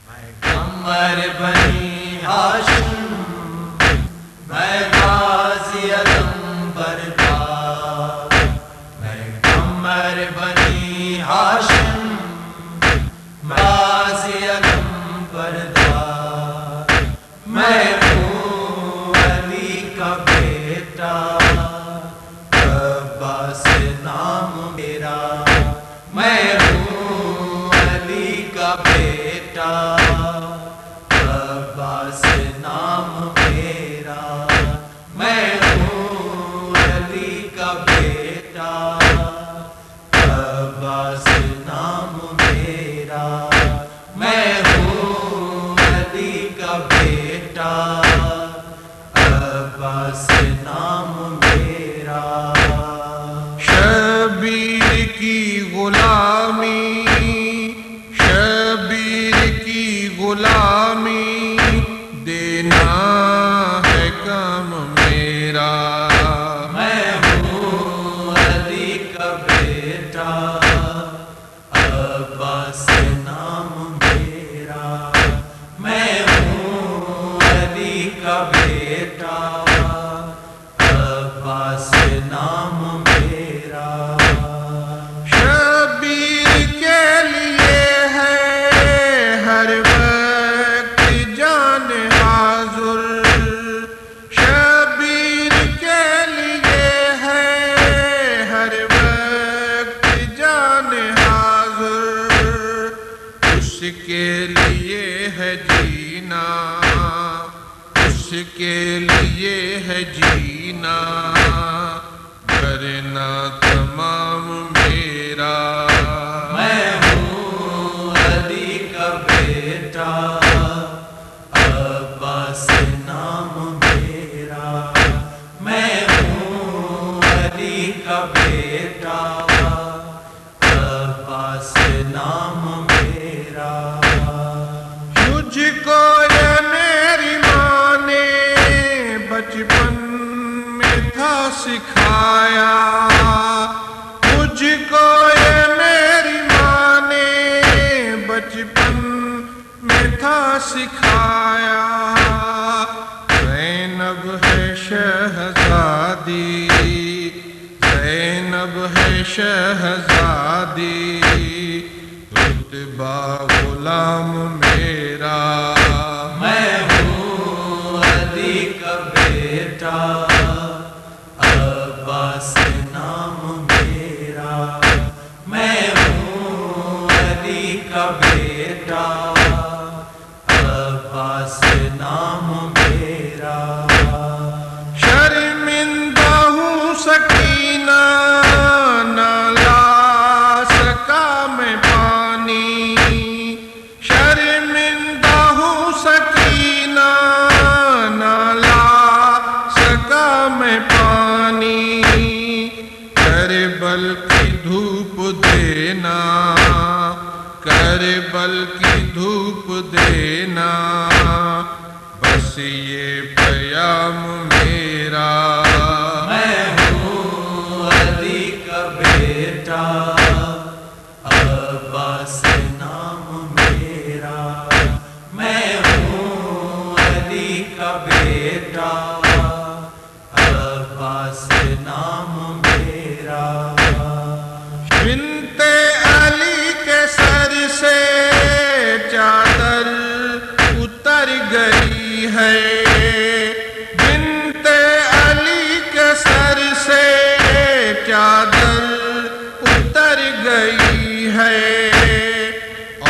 میں قمر بنی ہاشم، میں غازی علم بردار، میں قمر بنی ہاشم، میں غازی علم بردار، میں ہوں علی کا بیٹا، عباس نام میرا، میں ہوں علی کا بیٹا، عباس نام میرا، میں ہوں علی کا بیٹا، عباس نام میرا، میں ہوں علی کا بیٹا، عباس نام میرا۔ شبیر کی غلامی، شبیر کی غلامی دینا ہے کام میرا، میں ہوں علی کا بیٹا، عباس نام میرا، میں ہوں علی کا بیٹا، عباس نام میرا۔ شبیر کے لیے ہے ہر وقت جان حاضر، شبیر کے لیے ہے ہر وقت جان حاضر، اس کے لیے ہے جینا، اس کے لیے ہے جینا، کرنا تمام میرا، میں ہوں علی کا بیٹا، عباس نام میرا، میں ہوں علی کا بیٹا، عباس نام میرا۔ مجھ کو یہ میری ماں نے بچپن میں تھا سکھایا، مجھ کو یہ میری ماں نے بچپن میں تھا سکھایا، زینب ہے شہزادی، زینب ہے شہزادی، رتبہ غلام میرا، میں ہوں علی کا بیٹا، عباس نام میرا، میں ہوں علی کا بیٹا، عباس نام میرا۔ شرمندہ ہوں سکینہ نہ لا سکا میں پانی، شرمندہ ہوں سکینہ نہ لا سکا میں پانی، کربل کی دھوپ دینا، کربل کی دھوپ دینا، بس یہ پیام میرا، میں ہوں علی کا بیٹا، عباس نام میرا، میں ہوں علی کا بیٹا، عباس نام میرا۔ بنت علی کے سر سے چادر اتر گئی ہے، بنت علی کے سر سے چادر اتر گئی ہے،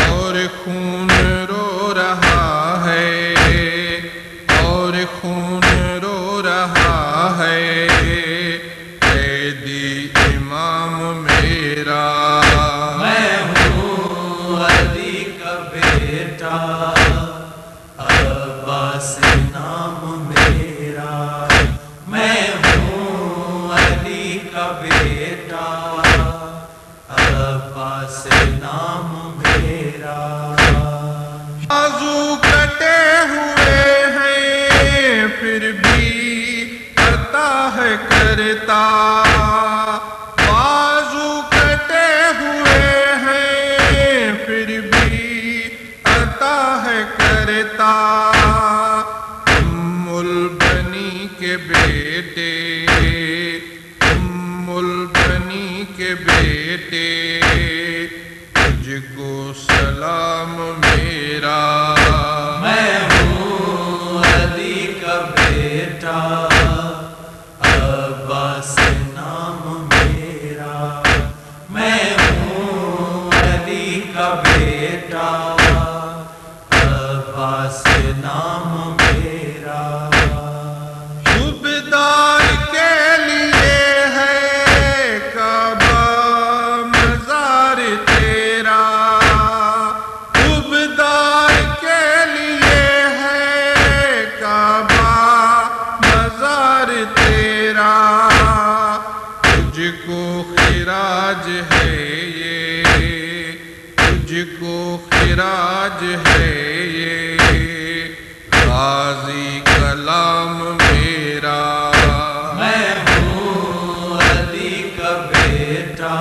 اور خون رو رہا ہے، اور خون رو رہا ہے، قیدی امام میرا، میں ہوں علی کا بیٹا، عباس نام میرا، میں ہوں علی کا بیٹا، عباس نام میرا۔ بازو کٹے ہوئے ہیں پھر بھی کرتا ہے کرتا، بازو کٹے ہوئے ہیں پھر بھی کرتا ہے کرتا ام البنی کے بیٹے ام البنی کے بیٹے تجھ کو سلام میرا میں ہوں علی کا بیٹا عباس نام میرا میں ہوں علی کا بیٹا عباس نام میرا صوبیدار کے لیے ہے کعبہ مزار تیرا صوبیدار کے لیے ہے کعبہ مزار تیرا تجھ کو خراج ہے یہ تجھ کو خراج ہے یہ غازی کلام میرا میں ہوں علی کا بیٹا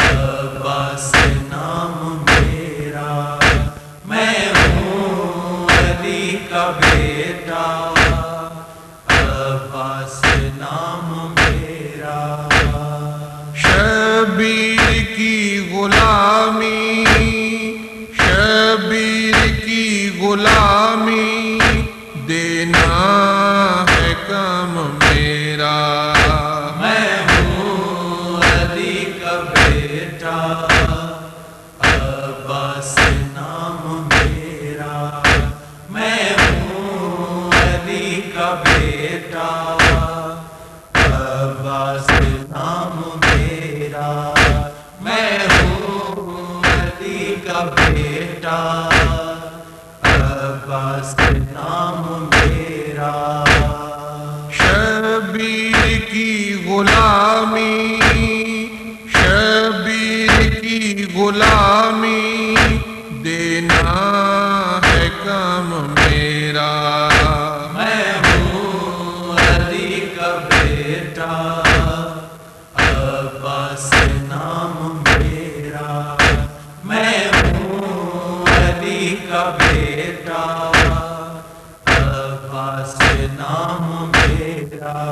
عباس نام میرا میں ہوں علی کا بیٹا عباس نام میرا شبیر کی غلامی شبیر کی غلامی دینا ہے کام میرا میں ہوں علی کا بیٹا عباس نام میرا میں ہوں علی کا بیٹا عباس نام میرا میں ہوں علی کا بیٹا عباس نام میرا شبیر کی غلامی شبیر کی غلامی دینا ہے کام میرا میں ہوں علی کا بیٹا عباس نام میرا میں ہوں علی کا بیٹا عباس نام میرا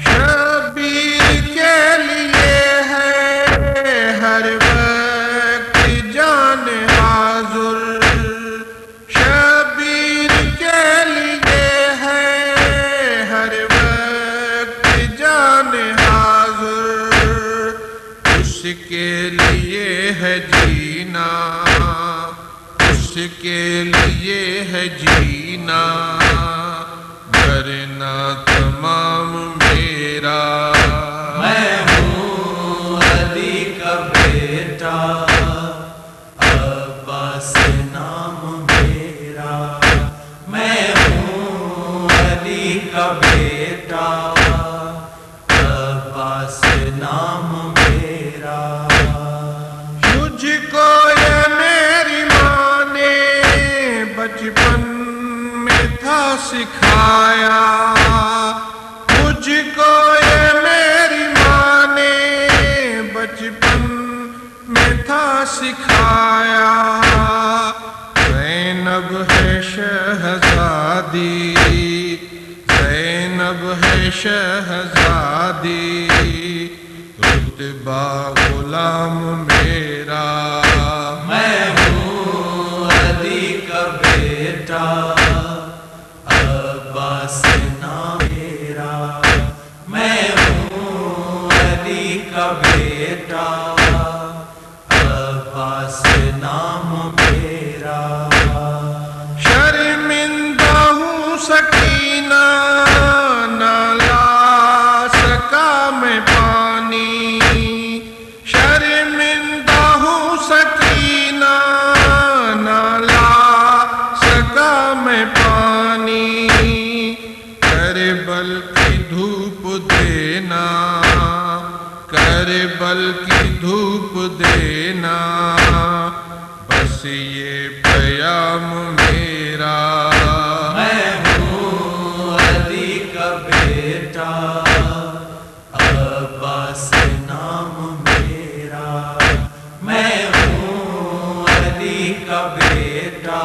شبیر کے لیے ہے ہر وقت جان حاضر شبیر کے لیے ہے ہر وقت جان حاضر اس کے لیے ہے جینا اس کے لیے ہے جینا کرنا تمام میرا میں ہوں علی کا بیٹا عباس نام میرا میں ہوں علی کا بیٹا عباس نام میرا مجھ کو یہ میری ماں نے بچپن میں تھا سکھایا مجھ کو یہ میری ماں نے بچپن میں تھا سکھایا زینب ہے شہزادی زینب ہے شہزادی رتبہ غلام میرا میں ہوں علی کا بیٹا عباس نام میرا میں ہوں علی کا بیٹا عباس نام میرا شرمندہ ہوں سکینہ نہ لا سکا میں پانی شرمندہ ہوں سکینہ نہ لا سکا میں پانی کربل کی دھوپ دینا کربل کی دھوپ دینا بس یہ پیام میرا میں ہوں علی کا بیٹا عباس نام میرا میں ہوں علی کا بیٹا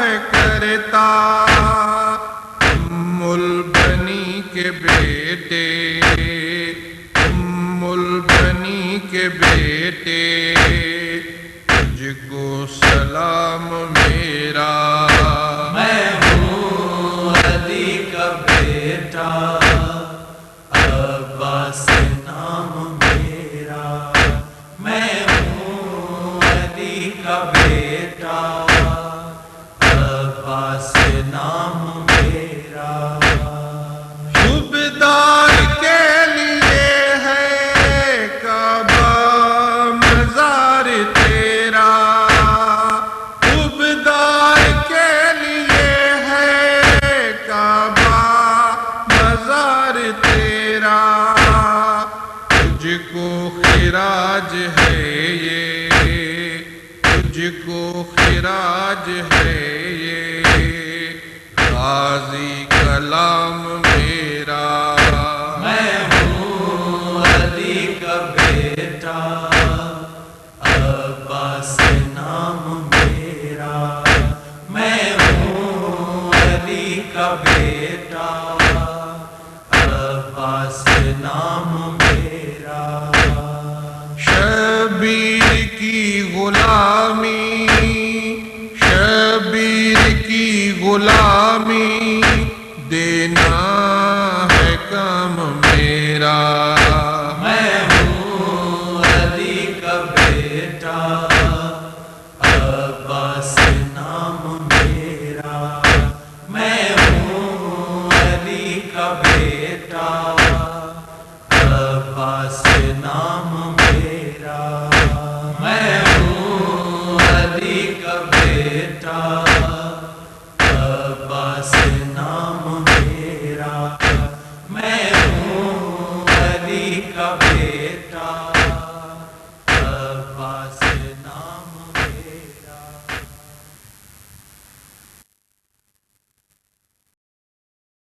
ہے کرتا ام البنی کے بیٹے، ام البنی کے بیٹے، تجھ کو سلام میرا، میں ہوں علی کا بیٹا، عباس نام میرا، میں ہوں علی کا بیٹا، عباس نام میرا، صوبیدار کے لیے ہے کعبہ مزار تیرا، صوبیدار کے لیے ہے کعبہ مزار تیرا، تجھ کو خراج ہے یہ، تجھ کو خراج ہے یہ، غازی کلام میرا، میں ہوں علی کا بیٹا، عباس نام میرا، میں ہوں علی کا بیٹا، عباس نام میرا، شبیر کی غلامی، شبیر کی غلامی دینا ہے کام میرا، میں ہوں علی کا بیٹا، عباس نام میرا، میں ہوں علی کا بیٹا، عباس نام